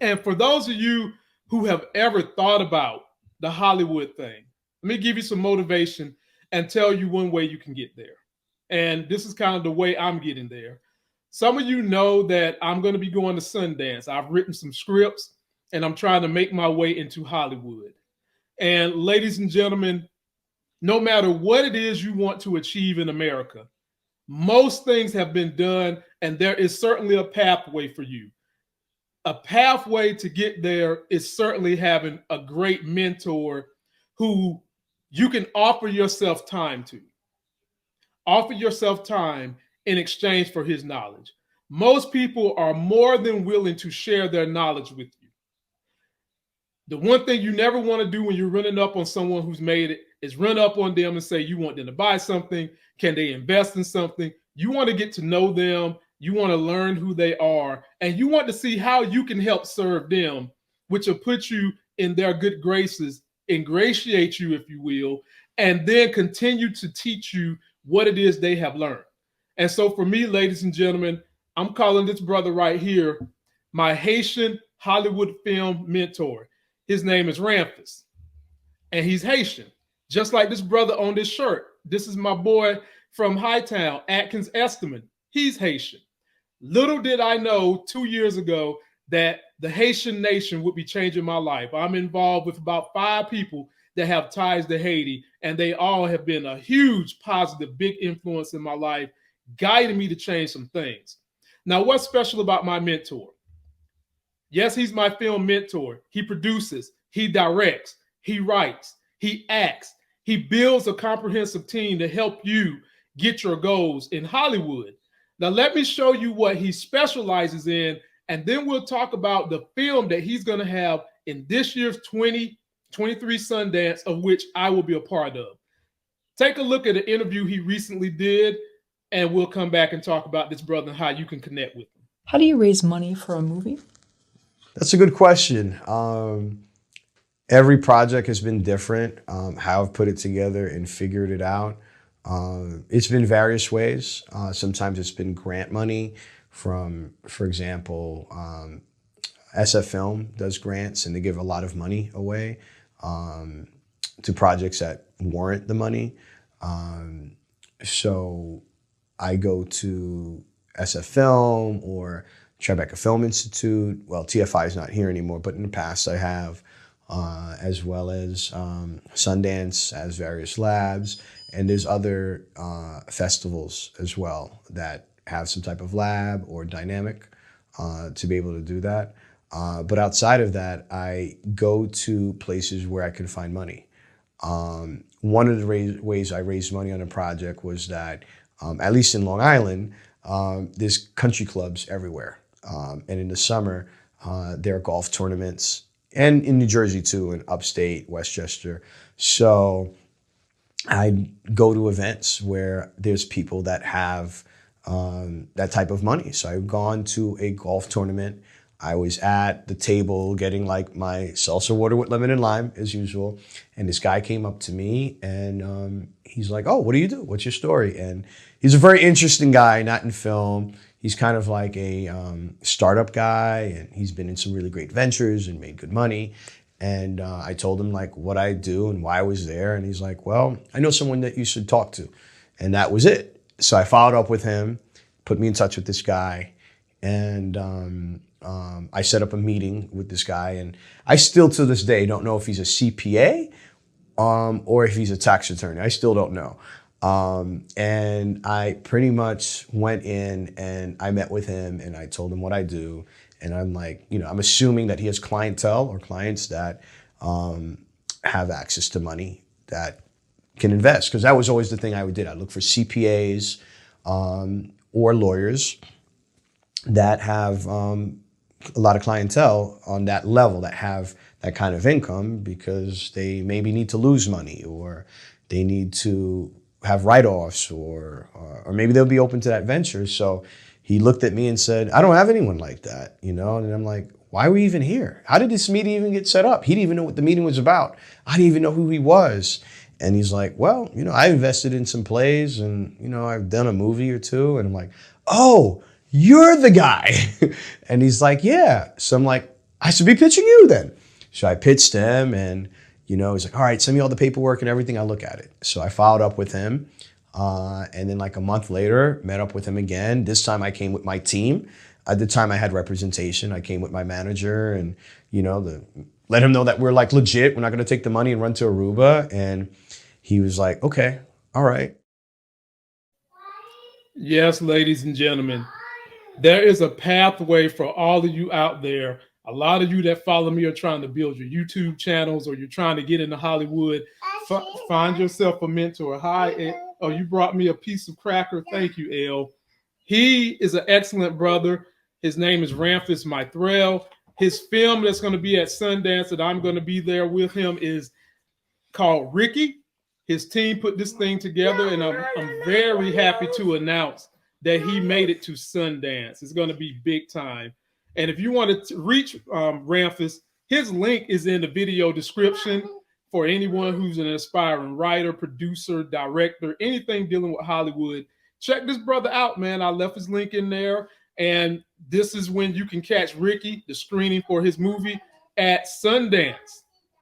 And for those of you who have ever thought about the Hollywood thing, let me give you some motivation and tell you one way you can get there. And this is kind of the way I'm getting there. Some of you know that I'm going to be going to Sundance. I've written some scripts and I'm trying to make my way into Hollywood. And ladies and gentlemen, no matter what it is you want to achieve in America, most things have been done, and there is certainly a pathway for you. A pathway to get there is certainly having a great mentor who you can offer yourself time to. Offer yourself time in exchange for his knowledge. Most people are more than willing to share their knowledge with you. The one thing you never want to do when you're running up on someone who's made it is run up on them and say you want them to buy something. Can they invest in something? You want to get to know them. You want to learn who they are. And you want to see how you can help serve them, which will put you in their good graces, ingratiate you, if you will, and then continue to teach you what it is they have learned. And so for me, ladies and gentlemen, I'm calling this brother right here my Haitian Hollywood film mentor. His name is Ramfis, and he's Haitian, just like this brother on this shirt. This is my boy from Hightown, Atkins Esteman. He's Haitian. Little did I know 2 years ago that the Haitian nation would be changing my life. I'm involved with about 5 people that have ties to Haiti, and they all have been a huge, positive, big influence in my life, guiding me to change some things. Now, what's special about my mentor? Yes, he's my film mentor. He produces, he directs, he writes, he acts, he builds a comprehensive team to help you get your goals in Hollywood. Now, let me show you what he specializes in, and then we'll talk about the film that he's going to have in this year's 2023 Sundance, of which I will be a part of. Take a look at an interview he recently did, and we'll come back and talk about this brother and how you can connect with him. How do you raise money for a movie? That's a good question. Every project has been different. How I've put it together and figured it out. It's been various ways. Sometimes it's been grant money from, for example, SF Film does grants and they give a lot of money away to projects that warrant the money. So I go to SF Film or Tribeca Film Institute. Well, TFI is not here anymore, but in the past I have, as well as Sundance as various labs. And there's other festivals as well that have some type of lab or dynamic to be able to do that. But outside of that, I go to places where I can find money. One of the ways I raised money on a project was that, at least in Long Island, there's country clubs everywhere. And in the summer, there are golf tournaments, and in New Jersey too, in upstate, Westchester. So I go to events where there's people that have that type of money. So I've gone to a golf tournament. I was at the table getting like my salsa water with lemon and lime as usual. And this guy came up to me and he's like, "Oh, what do you do? What's your story?" And he's a very interesting guy, not in film. He's kind of like a startup guy, and he's been in some really great ventures and made good money. And I told him like what I do and why I was there. And he's like, "Well, I know someone that you should talk to." And that was it. So I followed up with him, put me in touch with this guy. And I set up a meeting with this guy. And I still to this day don't know if he's a CPA or if he's a tax attorney. I still don't know. And I pretty much went in and I met with him and I told him what I do. And I'm like, I'm assuming that he has clientele or clients that have access to money that can invest. Because that was always the thing I did. I look for CPAs or lawyers that have a lot of clientele on that level, that have that kind of income because they maybe need to lose money or they need to have write-offs or maybe they'll be open to that venture. So he looked at me and said, "I don't have anyone like that, And I'm like, "Why are we even here? How did this meeting even get set up?" He didn't even know what the meeting was about. I didn't even know who he was. And he's like, "Well, I invested in some plays and, I've done a movie or two." And I'm like, "Oh, you're the guy." And he's like, "Yeah." So I'm like, I should be pitching you then. So I pitched him, and he's like, all right, send me all the paperwork and everything. I look at it. So I followed up with him. And then like a month later, met up with him again. This time I came with my team. At the time I had representation. I came with my manager and, let him know that we're like legit. We're not going to take the money and run to Aruba. And he was like, okay, all right. Yes, ladies and gentlemen, there is a pathway for all of you out there. A lot of you that follow me are trying to build your YouTube channels, or you're trying to get into Hollywood. Find yourself a mentor. Hi, oh, you brought me a piece of cracker. Thank you, El. He is an excellent brother. His name is Ramfis Myrthil. His film that's going to be at Sundance that I'm going to be there with him is called Ricky. His team put this thing together, and I'm very happy to announce that he made it to Sundance. It's going to be big time. And if you want to reach Ramfis, his link is in the video description for anyone who's an aspiring writer, producer, director, anything dealing with Hollywood. Check this brother out, man. I left his link in there. And this is when you can catch Ricky, the screening for his movie at Sundance.